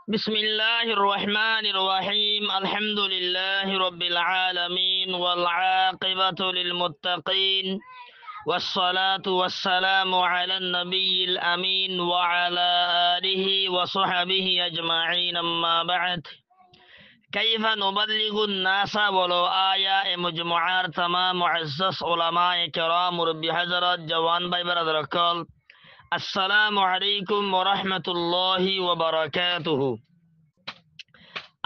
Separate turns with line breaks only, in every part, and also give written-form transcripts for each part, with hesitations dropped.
بسم الله الرحمن الرحيم الحمد لله رب العالمين والعاقبة للمتقين والصلاة والسلام على النبي الأمين وعلى آله وصحبه أجمعين أما بعد كيف نبلغ الناس ولو آية مجموعات تمام معزز علماء كرام ربي حضرات جوان باي برادر السلام عليكم ورحمة الله وبركاته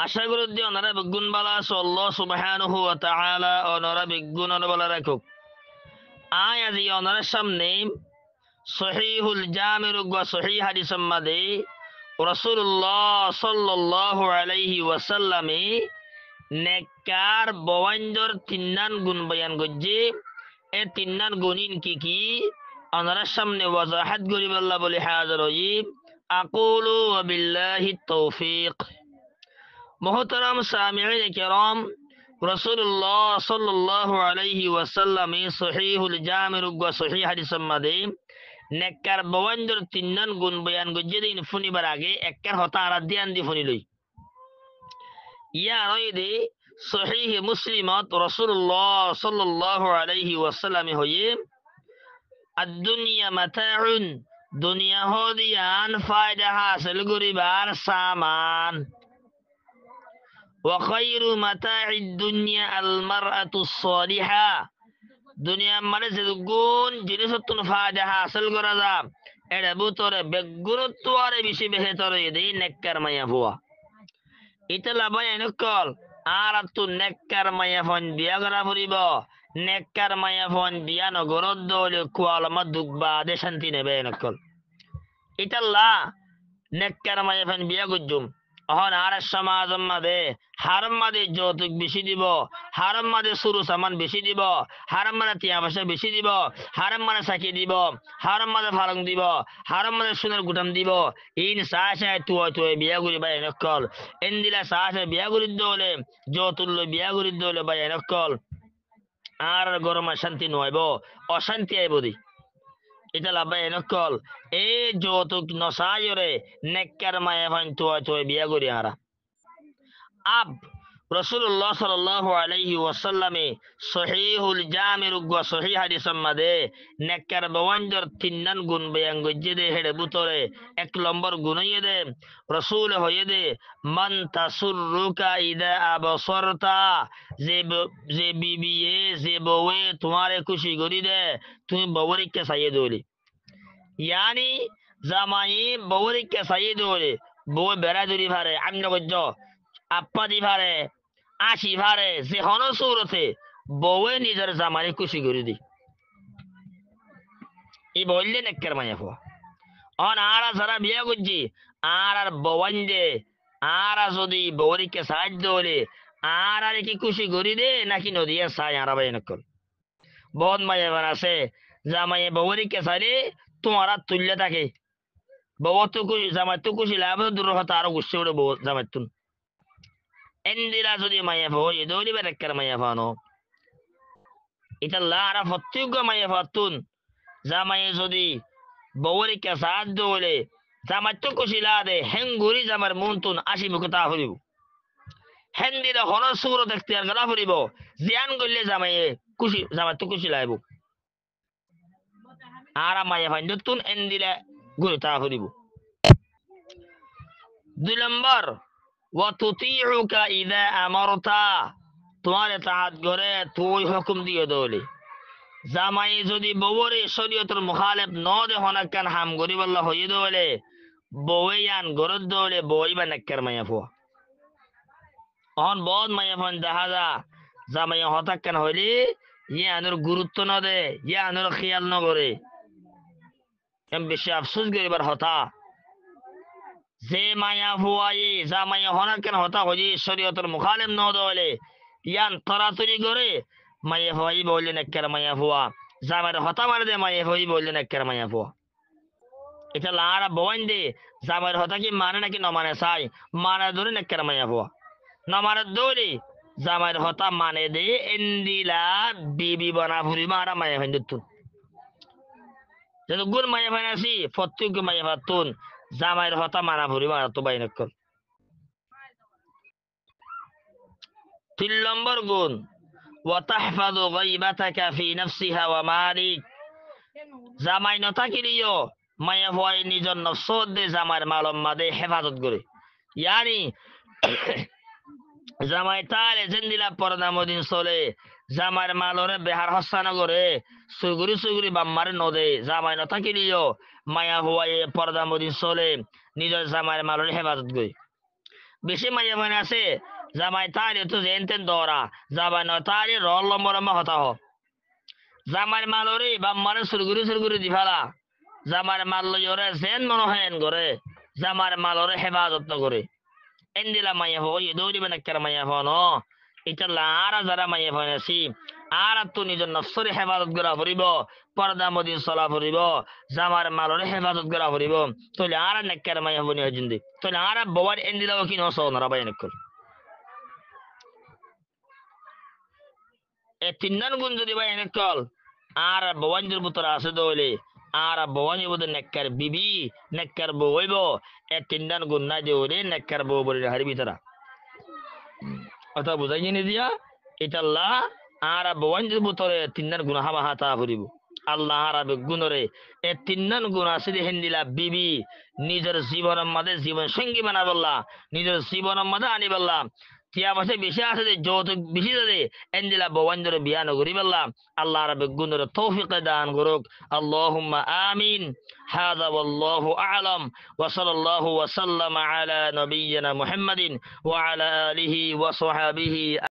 আশা করি যে ওনারা বিজ্ঞান বালা আল্লাহ সুবহানাহু ওয়া তাআলা ওনারা বিজ্ঞান বালা রাখুক। আয় আজি ওনার সামনে সহিহুল জামির ওয়া সহিহ হাদিস মাদে রাসূলুল্লাহ সাল্লাল্লাহু আলাইহি ওয়াসাল্লামে নেককার বওয়াঞ্জর তিন্নান গুণ বয়ান গজ্জে এ তিন্নান গুণিন কি ওনার সামনে ওয়াজাহাত করি আল্লাহ বলে হাজির হই। আকুলু ওয়া বিল্লাহিত তৌফিক। মোহতারাম সামিঈন কিরাম, রাসূলুল্লাহ সাল্লাল্লাহু আলাইহি ওয়াসাল্লামে সহিহুল জামির ওয়া সহিহ হাদিস মাদে নেককার বওয়াঞ্জর তিন্নান গুণ বয়ান গজ্জে দিন ফুনিবার আগে এককার হতা আরাধ্যান দি ফুনি লই। ইয়া রইদে সহিহ মুসলিমত রাসূলুল্লাহ সাল্লাল্লাহু আলাইহি ওয়াসাল্লামে হয়ে আদ-দুনিয়া মাতাউন, দুনিয়া হদিয়ান ফায়দা হাসিল করিবার সামান। وخير متاع الدنيا المرأة الصالحة, দুনিয়া মানে যে গুণ জিনিসত্তুন ফায়দা হাসিল করা যা এটা ভিতরে বেগুরত্ব আরে বেশি বেহতরে দেই নেককার মাইয়া ফুয়া। এটা লাভাই এনেকল আর তো নেককার মাইয়া ফোন বিয়া করা ফুরিব। নেককার মাইয়া ফোন বিয়া নগরত দলে কুয়ালমা দুগবা দে শান্তি নেবে এনেকল। এটা লা নেককার মাইয়া ফোন বিয়া গুজুম অহন আর সমাজ মাদে হারাম মাদে যৌতুক বেশি দিব, হারাম মাদে সুরু সামান বেশি দিব, হারাম মাদে টিয়া পয়সা বেশি দিব, হারাম মাদে সাকি দিব, হারাম মাদে ফালং দিব, হারাম মাদে সোনার গুটাম দিব। ইন সাহায্য তুই বিয়া করি বাই নকল এন্দিলা সাহায্য বিয়া করি দলে যৌতুল্য বিয়া করি দলে বাই নকল আর গরমে শান্তি নয়ব, অশান্তি আইব দি। এটা লাভাই নকল এ যৌতুক নসায়রে নেককার মায়া ফান তুই বিয়া করি হারা। আব রাসূলুল্লাহ সাল্লাল্লাহু আলাইহি ওয়াসাল্লামে সহিহুল জামির ওয়া সহিহ হাদিস মাদে নেককার বওয়াঞ্জর তিন্নান গুণ বয়ান গজ্জে দে হেডে বুতরে এক নম্বর গুণ হইয়ে দে রাসূল হইয়ে দে মান তাসুররুকা ইদা আবসরতা, যে বিবিয়ে যে বউয়ে তোমারে খুশি করি দে তুমি বউরিকে চাইয়ে দৌলি। ইয়ানি জামাই বউরিকে চাইয়ে দৌলি, বউ বেড়া দৌড়ি ভারে আমি নগজ্য আপা দি ভারে আসি ভারে যে হন সৌরতে বউয়ে নিজের জামাই খুশি করে দি। এই বললে নেককার মাইয়া ফুয়া। অন আরা যারা বিয়া করছি আর বওয়াঞ্জে আর যদি বউরিকে সাহায্য হলে আর কি খুশি করি দে নাকি নদীয়ে সাই আর বাই নকল। বহুত মাইয়া বান আছে জামাইয়ে বউরিকে চাইলে তোমার তুললে থাকে বউ তো খুশি জামাই তো খুশি লাভ দূর হতো আরো গুসছে উঠে বউ জামাই তুন এন্দিরা যদি মাইয়া ফো এ দৌড়ি বেরেক্কার মাইয়া ফানো। এটা লারা প্রত্যেক মাইয়া ফাতুন জামাইয়ে যদি বউরিকে সাহায্য হলে জামাই তো খুশি লাদে হেঙ্গুরি জামার মন তুন আসি মুখতা হরিব হেন্দিরা হন সুর দেখতে আর গলা ফুরিব জিয়ান গলে জামাইয়ে খুশি জামাই তো খুশি লাইব আর মাইয়া ফাইন তুন এন্দিরা গুরুতা হরিব। 2 নম্বর ওয়া তুতিউকা ইযা আমারতা, তোমার ইতাআত করে তুই হুকুম দিয়ে দৌলি। জামাই যদি বউরে শরীয়তের মুখালেফ ন দে হনাকান হাম গরিব আল্লাহ হয়ে দৌলে বউয়ে আন গরদ দৌলে বই বা নেককার মাইয়া ফুয়া। অহন বহুত মাইয়া ফোন দেখা যা জামাই হতাক্কান হইলে ইয়ে আনুর গুরুত্ব ন দে ইয়ে আনুর খেয়াল ন করে এম বেশি আফসোস করিবার হতা। যে মায়া ফুয়াই জামাই হনাকান হতা হইলে শরীয়তের মুখালেফ ন দৌলে ইয়ান তরাতরি করে মাইয়া ফুয়াই বললে নেককার মাইয়া ফুয়া, জামাইয়ের হতা মারে দে মাইয়া ফুয়াই বললে নেককার মাইয়া ফুয়া। এটা লারা বওয়ান দে জামাইয়ের হতা কি মানে নাকি ন মানে চাই মানে ধরে নেককার মাইয়া ফুয়া ন মানে দৌড়ি জামাইয়ের হতা মানে দে এন্দিলা বিবি বনা ফুরি মারা মাইয়া ফাইন তুন যেন গুণ মাইয়া ফাইন আছি প্রত্যেক মাইয়া ফাতুন জামাইয়ের হতা মানা ফুরি মারা তো বাই নকল। তিন নম্বর গুণ ওয়া তাহফাযু গায়বাতাকা ফি নাফসিহা ওয়া মালিক, জামাই নথাকিলিও মায়া ভয় নিজের নফসত দে জামাইর মালম মাদে হেফাজত করে। ইয়ানি জামাই তালে জেন্দিলা পর্দা মদিন চলে, জামাইর মালরে বেহার হস্তান করে, সুগুরি সুগুরি বাম্মারে নদে, জামাই নথাকিলিও মায়া ভয়ে পর্দা মদিন চলে, নিজের জামাইর মালরে হেফাজত করে। বেশি মায়া ভয় আছে জামাই তালে তো যেন তেন দৌড়া, জামাই নতালে রল লম্বরম্বা হতা হ, জামার মালরে বাম্মারে সুরগুরি সুরগুরি দি ফেলা, জামার মাল লইরে যেন মনে হয় এন করে, জামার মালরে হেফাজত নকরে। এন্দিলা মাইয়া হো ইয়ে দৌড়ি বানাক্কার মাইয়া হো ন, এটা লারা যারা মাইয়া হো নাসি আর তো নিজের নফসরে হেফাজত করা ফুরিব, পর্দা মদিন চলা ফুরিব, জামার মালরে হেফাজত করা ফুরিব, তলে আর নেক্কার মাইয়া হবনি হয় জিন্দি, তলে আর বওয়ার এন্দিলা কি নস নরা বাই নেক্কর। এ তিন্নান গুণ যদি বাই নেক্কল আর বওয়াঞ্জুর ভিতর আছে দইলে আর বওয়াঞ্জ বুধ নেককার বিবি নেককার বউ হইব, এ তিনদান গুণ না দিওলে নেককার বউ বলে হারিবি তারা। কথা বুঝাই নি দিয়া এটা আল্লাহ আর বওয়াঞ্জুর ভিতরে তিনদান গুণ হাবা হাতা ফুরিব আল্লাহ আর গুণরে। এ তিনদান গুণ আছে হেন্দিলা বিবি নিজের জীবনের মাঝে জীবন সঙ্গী বানাবল্লা, নিজের জীবনের মাঝে আনি বললাম টিয়া মাসে বেশি আছে যে যৌতুক বেশি দে এন্দিলা বওয়াঞ্জরে বিয়া নগরি বললাম। আল্লাহ রাবে গুণরে তৌফিক দান করুক। আল্লাহুম্মা আমিন। হাযা ওয়াল্লাহু আ'লাম ওয়া সাল্লাল্লাহু ওয়া সাল্লামা আলা নাবিয়্যিনা মুহাম্মাদিন ওয়া আলা আলিহি ওয়া সাহবিহি।